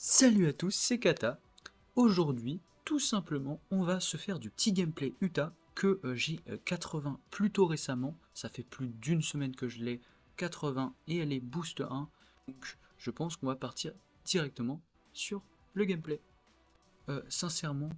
Salut à tous, c'est Kata. Aujourd'hui, tout simplement, on va se faire du petit gameplay Uta que j'ai 80 plutôt récemment. Ça fait plus d'une semaine que je l'ai 80 et elle est boost 1. Donc je pense qu'on va partir directement sur le gameplay. Sincèrement,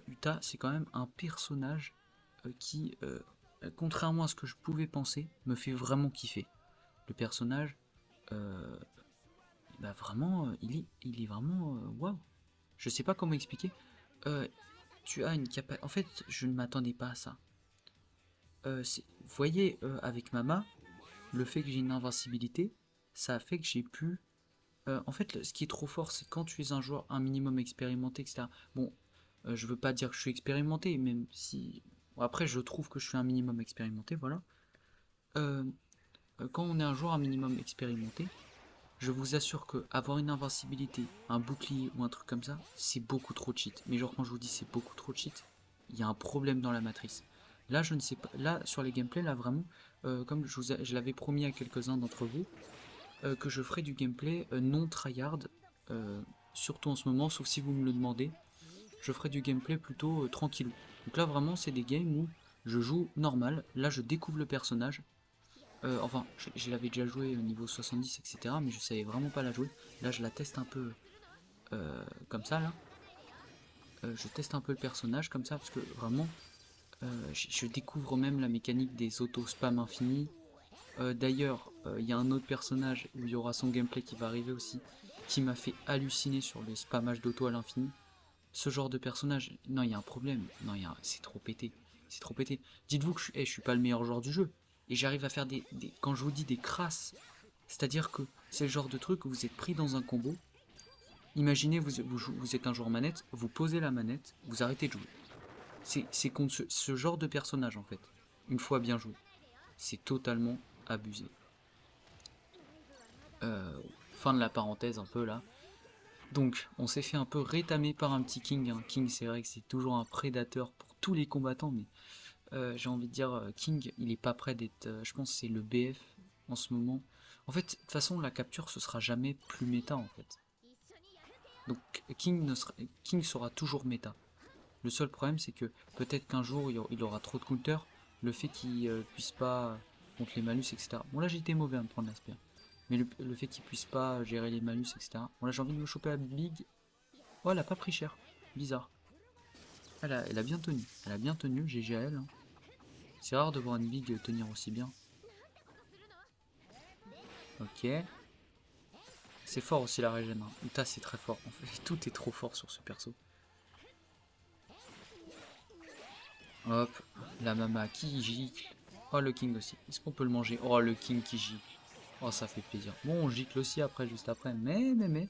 Uta c'est quand même un personnage qui, contrairement à ce que je pouvais penser, me fait vraiment kiffer. Le personnage, euh, bah vraiment, il est vraiment waouh. Je sais pas comment expliquer. Euh, Tu as une capacité. En fait, je ne m'attendais pas à ça. Vous voyez, avec Mama, le fait que j'ai une invincibilité, ça a fait que j'ai pu. En fait, ce qui est trop fort, c'est quand tu es un joueur un minimum expérimenté, etc. Bon, je veux pas dire que je suis expérimenté, même si. Bon, après, je trouve que je suis un minimum expérimenté, voilà. Euh, Quand on est un joueur un minimum expérimenté, je vous assure que avoir une invincibilité, un bouclier ou un truc comme ça, c'est beaucoup trop cheat. Mais genre quand je vous dis c'est beaucoup trop cheat, il y a un problème dans la matrice. Là, je ne sais pas. Là, sur les gameplays, là vraiment, comme je l'avais promis à quelques-uns d'entre vous, que je ferai du gameplay non tryhard, euh, surtout en ce moment, sauf si vous me le demandez. Je ferai du gameplay plutôt tranquillou. Donc là, vraiment, c'est des games où je joue normal. Là, je découvre le personnage. Enfin, je l'avais déjà joué au niveau 70, etc. Mais je savais vraiment pas la jouer. Là, je la teste un peu comme ça, là. Je teste un peu le personnage comme ça, parce que vraiment, je découvre même la mécanique des auto-spam infinis. D'ailleurs, il y a un autre personnage où il y aura son gameplay qui va arriver aussi, qui m'a fait halluciner sur les spamages d'auto à l'infini. Ce genre de personnage, non, il y a un problème. Non, c'est trop pété. C'est trop pété. Dites-vous que je suis pas le meilleur joueur du jeu. Et j'arrive à faire quand je vous dis des crasses, c'est-à-dire que c'est le genre de truc où vous êtes pris dans un combo. Imaginez, vous êtes un joueur manette, vous posez la manette, vous arrêtez de jouer. C'est contre ce genre de personnage en fait. Une fois bien joué. C'est totalement abusé. Fin de la parenthèse un peu là. Donc, on s'est fait un peu rétamer par un petit King. Hein. King, c'est vrai que c'est toujours un prédateur pour tous les combattants, mais j'ai envie de dire, King, il est pas prêt d'être. Je pense que c'est le BF en ce moment. En fait, de toute façon, la capture, ce sera jamais plus méta en fait. Donc, King sera toujours méta. Le seul problème, c'est que peut-être qu'un jour, il aura trop de counter. Le fait qu'il puisse pas contre les malus, etc. Bon, là, j'ai été mauvais à me prendre l'aspect. Mais le fait qu'il puisse pas gérer les malus, etc. Bon, là, j'ai envie de me choper la big. Oh, elle a pas pris cher. Bizarre. Elle a bien tenu. Elle a bien tenu, GG à elle. Hein. C'est rare de voir une big tenir aussi bien. Ok. C'est fort aussi la régène. Hein. Uta, c'est très fort. En fait, tout est trop fort sur ce perso. Hop. La mama qui gicle. Oh, le king aussi. Est-ce qu'on peut le manger? Oh, le king qui gicle. Oh, ça fait plaisir. Bon, on gicle aussi après, juste après. Mais.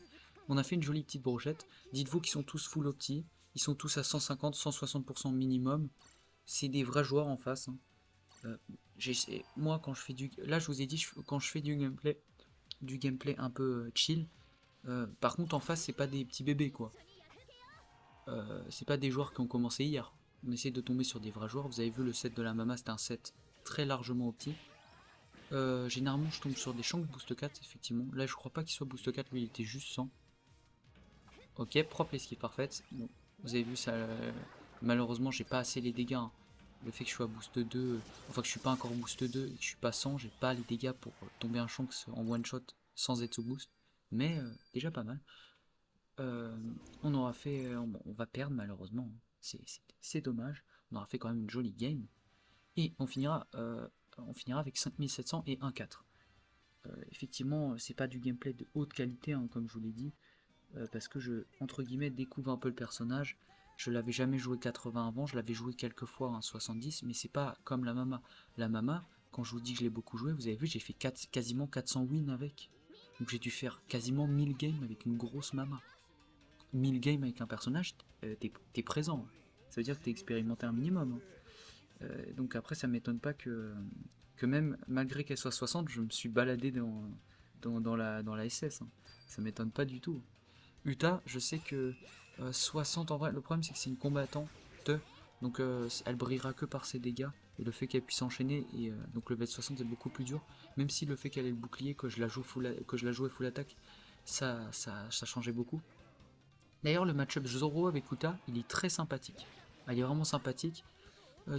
On a fait une jolie petite brochette. Dites-vous qu'ils sont tous full opti. Ils sont tous à 150, 160% minimum. C'est des vrais joueurs en face. Hein. Euh, moi, quand je fais du. Là, je vous ai dit, quand je fais du gameplay un peu chill. Par contre, en face, c'est pas des petits bébés, quoi. C'est pas des joueurs qui ont commencé hier. On essaie de tomber sur des vrais joueurs. Vous avez vu le set de la Mama, c'était un set très largement opti. Généralement, je tombe sur des Shanks boost 4, effectivement. Là, je crois pas qu'il soit boost 4, lui, il était juste 100. Ok, propre esquive parfaite. Bon, vous avez vu ça. Malheureusement, j'ai pas assez les dégâts. Hein. Le fait que je sois boost 2, enfin que je suis pas encore boost 2 et que je suis pas 100, j'ai pas les dégâts pour tomber un Shanks en one shot sans être sous boost. Mais déjà pas mal. Euh, on aura fait. On va perdre malheureusement. C'est dommage. On aura fait quand même une jolie game. Et on finira avec 5700 et 1-4. Effectivement, c'est pas du gameplay de haute qualité, hein, comme je vous l'ai dit, parce que je, entre guillemets, découvre un peu le personnage. Je l'avais jamais joué 80 avant, je l'avais joué quelques fois en 70, mais c'est pas comme la Mama. La Mama, quand je vous dis que je l'ai beaucoup joué, vous avez vu, j'ai fait quasiment 400 wins avec. Donc j'ai dû faire quasiment 1000 games avec une grosse Mama. 1000 games avec un personnage, t'es présent. Ça veut dire que t'es expérimenté un minimum. Hein. Donc après, ça m'étonne pas que même malgré qu'elle soit 60, je me suis baladé dans la SS. Hein. Ça m'étonne pas du tout. Uta, je sais que 60 en vrai, le problème c'est que c'est une combattante, donc elle brillera que par ses dégâts. Et le fait qu'elle puisse enchaîner, et donc le level 60 est beaucoup plus dur. Même si le fait qu'elle ait le bouclier, que je la jouais full attaque, ça changeait beaucoup. D'ailleurs, le match-up Zoro avec Uta, il est très sympathique. Ah, il est vraiment sympathique.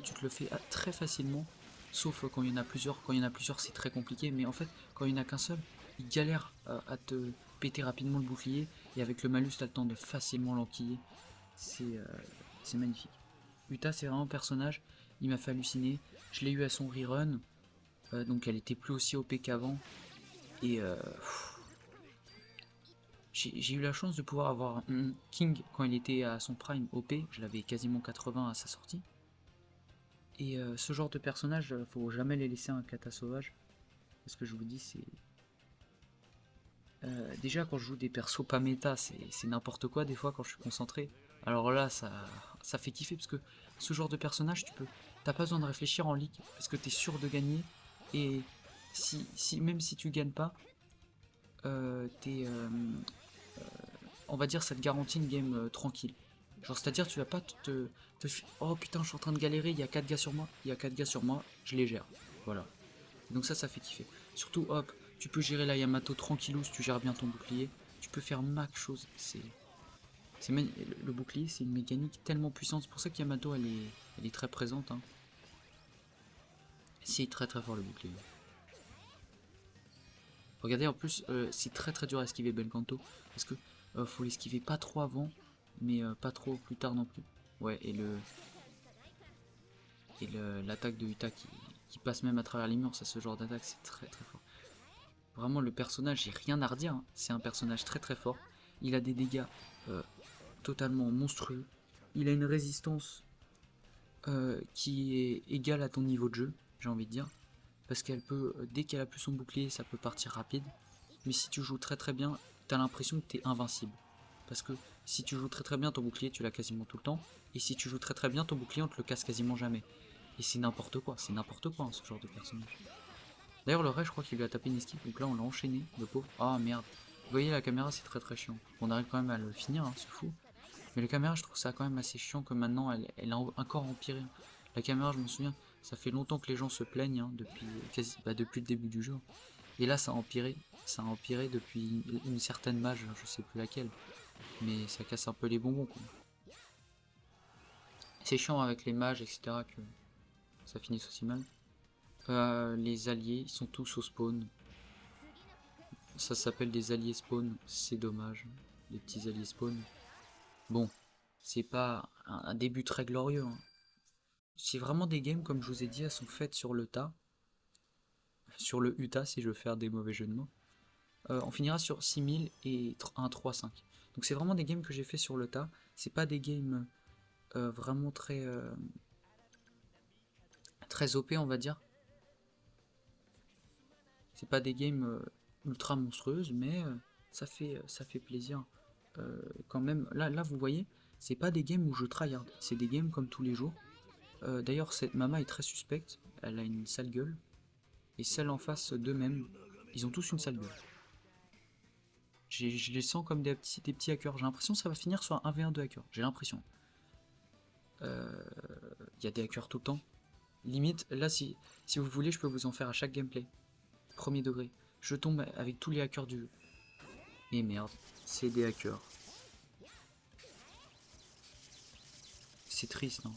Tu te le fais très facilement. Sauf quand il y en a plusieurs. Quand il y en a plusieurs, c'est très compliqué. Mais en fait, quand il n'y en a qu'un seul, il galère à te péter rapidement le bouclier. Et avec le malus, t'as le temps de facilement l'enquiller. C'est magnifique. Uta, c'est vraiment un personnage. Il m'a fait halluciner. Je l'ai eu à son rerun. Donc elle était plus aussi OP qu'avant. Et j'ai eu la chance de pouvoir avoir King quand il était à son prime OP. Je l'avais quasiment 80 à sa sortie. Et ce genre de personnage, faut jamais les laisser un cata sauvage. Parce que je vous dis, c'est. Déjà, quand je joue des persos pas méta, c'est n'importe quoi des fois quand je suis concentré. Alors là, ça fait kiffer parce que ce genre de personnage, t'as pas besoin de réfléchir en ligue parce que t'es sûr de gagner. Et même si tu gagnes pas, on va dire, ça te garantit une game tranquille. Genre, c'est-à-dire, tu vas pas oh putain, je suis en train de galérer, il y a 4 gars sur moi, je les gère. Voilà. Donc ça fait kiffer. Surtout, hop, tu peux gérer la Yamato tranquillou si tu gères bien ton bouclier. Tu peux faire max chose. Le bouclier, c'est une mécanique tellement puissante. C'est pour ça que Yamato, elle est très présente. Hein. C'est très très fort le bouclier. Regardez, en plus, c'est très très dur à esquiver Belcanto. Parce que faut l'esquiver pas trop avant, mais pas trop plus tard non plus. Ouais, l'attaque de Uta qui passe même à travers les murs, ça, ce genre d'attaque, c'est très très fort. Vraiment, le personnage, j'ai rien à redire. Hein. C'est un personnage très très fort. Il a des dégâts totalement monstrueux. Il a une résistance qui est égale à ton niveau de jeu, j'ai envie de dire. Parce qu'elle peut, dès qu'elle a plus son bouclier, ça peut partir rapide. Mais si tu joues très très bien, t'as l'impression que t'es invincible. Parce que si tu joues très très bien, ton bouclier, tu l'as quasiment tout le temps. Et si tu joues très très bien, ton bouclier, on te le casse quasiment jamais. Et c'est n'importe quoi, hein, ce genre de personnage. D'ailleurs, le reste, je crois qu'il lui a tapé une esquive, donc là, on l'a enchaîné, le pauvre. Ah merde. Vous voyez, la caméra, c'est très très chiant. On arrive quand même à le finir, hein, c'est fou. Mais la caméra, je trouve ça quand même assez chiant que maintenant, elle a encore empiré. La caméra, je me souviens, ça fait longtemps que les gens se plaignent, hein, depuis le début du jeu. Et là, ça a empiré. Ça a empiré depuis une certaine mage, je sais plus laquelle. Mais ça casse un peu les bonbons, quoi. C'est chiant avec les mages, etc. que ça finisse aussi mal. Les alliés, ils sont tous au spawn. Ça s'appelle des alliés spawn, c'est dommage. Des petits alliés spawn. Bon, c'est pas un début très glorieux. Hein. C'est vraiment des games, comme je vous ai dit, elles sont faites sur le tas. Sur le UTA, si je veux faire des mauvais jeux de mots. On finira sur 6000 et un 3-5. Donc c'est vraiment des games que j'ai fait sur le tas. C'est pas des games vraiment très OP, on va dire. C'est pas des games ultra monstrueuses, mais ça fait plaisir. Quand même, là vous voyez, c'est pas des games où je tryhard, c'est des games comme tous les jours. D'ailleurs, cette Mama est très suspecte, elle a une sale gueule, et celle en face d'eux-mêmes, ils ont tous une sale gueule. Je les sens comme des petits hackers, j'ai l'impression que ça va finir sur un 1v1 de hackers, j'ai l'impression. Il y a des hackers tout le temps. Limite, là, si vous voulez, je peux vous en faire à chaque gameplay. Premier degré. Je tombe avec tous les hackers du jeu. Et merde, c'est des hackers. C'est triste, non?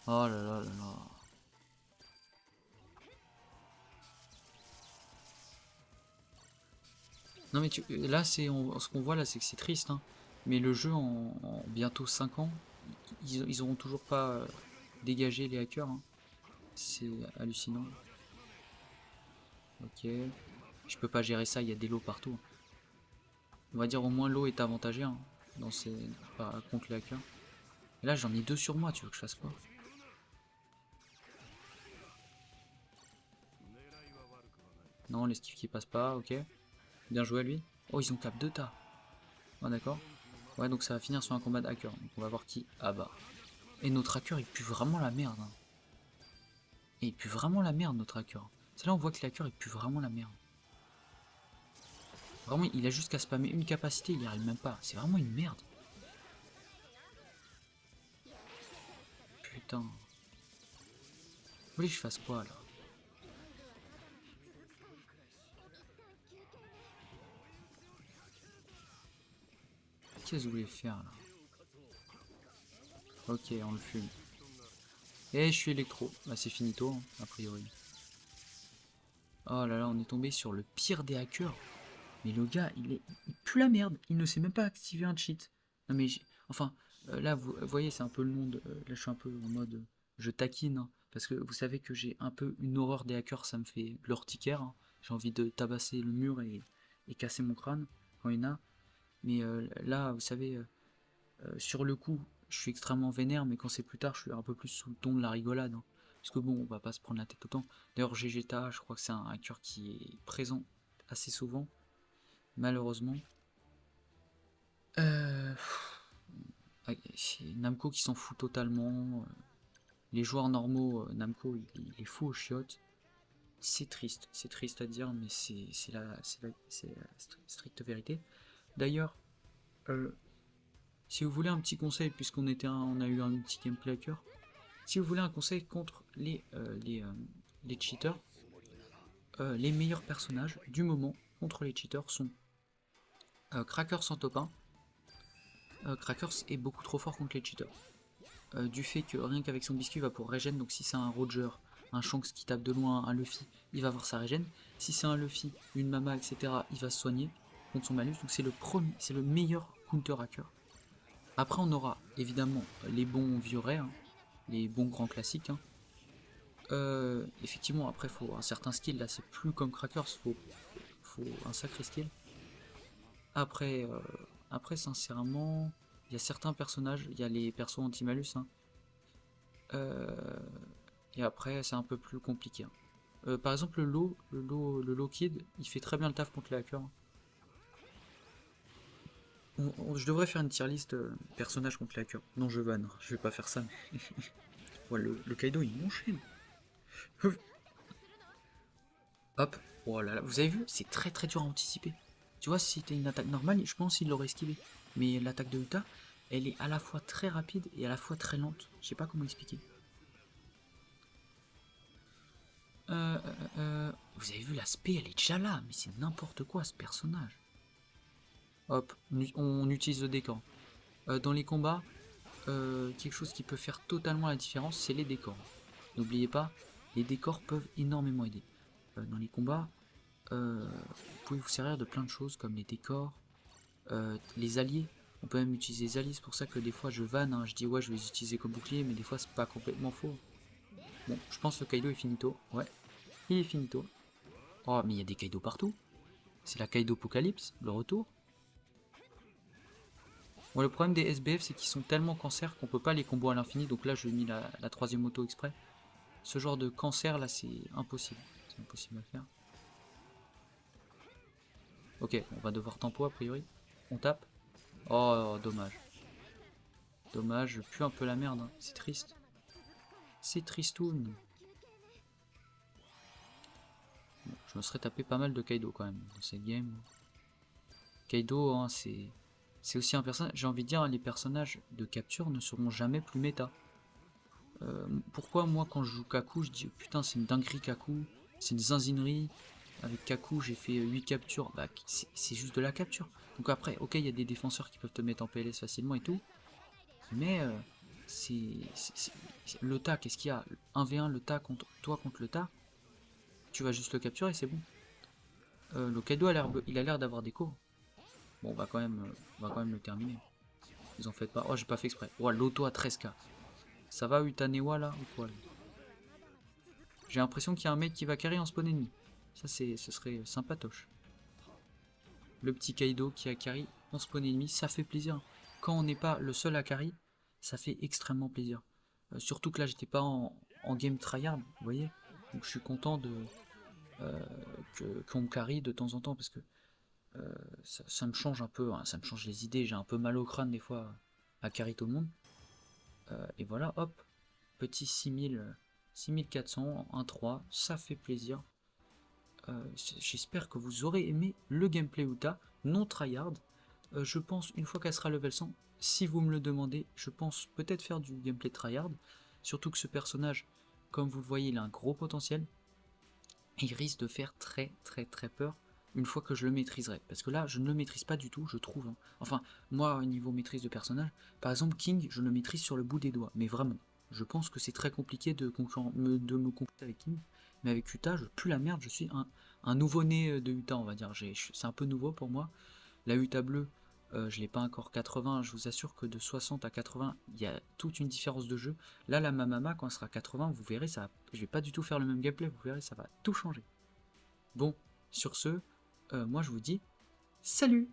Oh là là là là. Non mais là, ce qu'on voit là, c'est que c'est triste, hein. Mais le jeu, en bientôt 5 ans, ils auront toujours pas dégagé les hackers. Hein. C'est hallucinant. Ok. Je peux pas gérer ça, il y a des lots partout. On va dire au moins l'eau est avantagée hein, contre les hackers. Et là j'en ai deux sur moi, tu veux que je fasse quoi? Non, l'esquive qui passe pas, ok. Bien joué à lui. Oh, ils ont cap 2 tas. Ah d'accord. Ouais, donc ça va finir sur un combat de hacker. Donc on va voir qui abat. Et notre hacker il pue vraiment la merde. Hein. Et il pue vraiment la merde notre hacker. C'est là on voit que l'hacker il pue vraiment la merde. Vraiment il a juste qu'à spammer une capacité, il y arrive même pas. C'est vraiment une merde. Putain. Vous voulez que je fasse quoi là? Qu'est-ce que vous voulez faire là? Ok, on le fume. Et je suis électro. Bah c'est finito, hein, a priori. Oh là là, on est tombé sur le pire des hackers. Mais le gars, il pue la merde. Il ne sait même pas activer un cheat. Non mais, enfin, là, vous voyez, c'est un peu le monde. Là, je suis un peu en mode, je taquine, hein, parce que vous savez que j'ai un peu une horreur des hackers. Ça me fait l'urticaire, hein. J'ai envie de tabasser le mur et casser mon crâne quand il y en a. Mais là, vous savez, sur le coup, je suis extrêmement vénère, mais quand c'est plus tard, je suis un peu plus sous le ton de la rigolade, hein. Parce que bon, on va pas se prendre la tête autant. D'ailleurs, GGTA, je crois que c'est un hacker qui est présent assez souvent, malheureusement. Euh... C'est Namco qui s'en fout totalement. Les joueurs normaux, Namco, il est fou aux chiottes. C'est triste à dire, mais c'est la stricte vérité. D'ailleurs, si vous voulez un petit conseil, puisqu'on on a eu un petit gameplay hacker, si vous voulez un conseil contre les cheaters, les meilleurs personnages du moment contre les cheaters sont Krakers en top 1. Krakers est beaucoup trop fort contre les cheaters. Du fait que rien qu'avec son biscuit il va pour régène, donc si c'est un Roger, un Shanks qui tape de loin, un Luffy, il va avoir sa régène. Si c'est un Luffy, une Mama, etc., il va se soigner contre son malus, donc c'est le meilleur counter hacker. Après on aura évidemment les bons vieux rares, hein, les bons grands classiques, hein. Effectivement après faut un certain skill, là c'est plus comme Krakers, faut un sacré skill. Après, sincèrement, il y a certains personnages, il y a les persos anti-malus, hein. Et après, c'est un peu plus compliqué, hein. Par exemple, le low kid, il fait très bien le taf contre les hackers. Je devrais faire une tier list personnage contre les hackers. Non, je vanne, je vais pas faire ça. Mais... ouais, le Kaido, il m'enchaîne. Hop, oh là là, vous avez vu, c'est très très dur à anticiper. Tu vois, si c'était une attaque normale, je pense qu'il l'aurait esquivé. Mais l'attaque de Uta, elle est à la fois très rapide et à la fois très lente. Je sais pas comment expliquer. Vous avez vu l'aspect, elle est déjà là, mais c'est n'importe quoi ce personnage. Hop, on utilise le décor. Dans les combats, quelque chose qui peut faire totalement la différence, c'est les décors. N'oubliez pas, les décors peuvent énormément aider. Dans les combats, vous pouvez vous servir de plein de choses comme les décors, les alliés. On peut même utiliser les alliés, c'est pour ça que des fois je vanne, hein, je dis ouais je vais les utiliser comme bouclier, mais des fois c'est pas complètement faux. Bon, je pense que le Kaido est finito, ouais, il est finito. Oh mais il y a des Kaido partout. C'est la Kaido Apocalypse, le retour. Bon, le problème des SBF c'est qu'ils sont tellement cancer qu'on peut pas les combos à l'infini, donc là je mis la troisième auto exprès. Ce genre de cancer là c'est impossible à faire. Ok, on va devoir tempo a priori. On tape. Oh, dommage. Dommage, je pue un peu la merde, hein. C'est triste. C'est tristoun. Bon, je me serais tapé pas mal de Kaido quand même dans cette game. Kaido, hein, c'est aussi un personnage. J'ai envie de dire, les personnages de capture ne seront jamais plus méta. Pourquoi moi quand je joue Kaku, je dis oh, putain c'est une dinguerie Kaku, c'est une zinzinerie. Avec Kaku j'ai fait 8 captures, bah c'est juste de la capture. Donc après, ok il y a des défenseurs qui peuvent te mettre en PLS facilement et tout. Mais le tas, qu'est-ce qu'il y a 1v1 le tas contre toi contre le tas, tu vas juste le capturer, c'est bon. Le Kaido il a l'air d'avoir des cours. Bon, on va quand même le terminer. Ils en faites pas. Oh, j'ai pas fait exprès. Oh, l'auto à 13k. Ça va Utanewa là ou quoi? J'ai l'impression qu'il y a un mec qui va carry en spawn ennemi. Ça, ce serait sympatoche. Le petit Kaido qui a carry en spawn ennemi, ça fait plaisir. Quand on n'est pas le seul à carry, ça fait extrêmement plaisir. Surtout que là, j'étais pas en game tryhard, vous voyez. Donc je suis content qu'on me carry de temps en temps parce que ça me change un peu, hein, ça me change les idées. J'ai un peu mal au crâne des fois à carry tout le monde. Et voilà, hop, petit 6400, 1-3, ça fait plaisir. J'espère que vous aurez aimé le gameplay Uta, non tryhard. Je pense, une fois qu'elle sera level 100, si vous me le demandez, je pense peut-être faire du gameplay tryhard. Surtout que ce personnage, comme vous le voyez, il a un gros potentiel. Il risque de faire très peur. une fois que je le maîtriserai. Parce que là, je ne le maîtrise pas du tout, je trouve. Hein. Enfin, moi, au niveau maîtrise de personnage, par exemple, King, je le maîtrise sur le bout des doigts. Mais vraiment, je pense que c'est très compliqué de me concurrencer avec King. Mais avec Uta, je pue la merde, je suis un nouveau-né de Uta, on va dire. C'est un peu nouveau pour moi. La Uta bleue, je l'ai pas encore 80, je vous assure que de 60 à 80, il y a toute une différence de jeu. Là, la Mamama, quand elle sera 80, vous verrez, je vais pas du tout faire le même gameplay, vous verrez, ça va tout changer. Bon, sur ce, moi je vous dis, salut!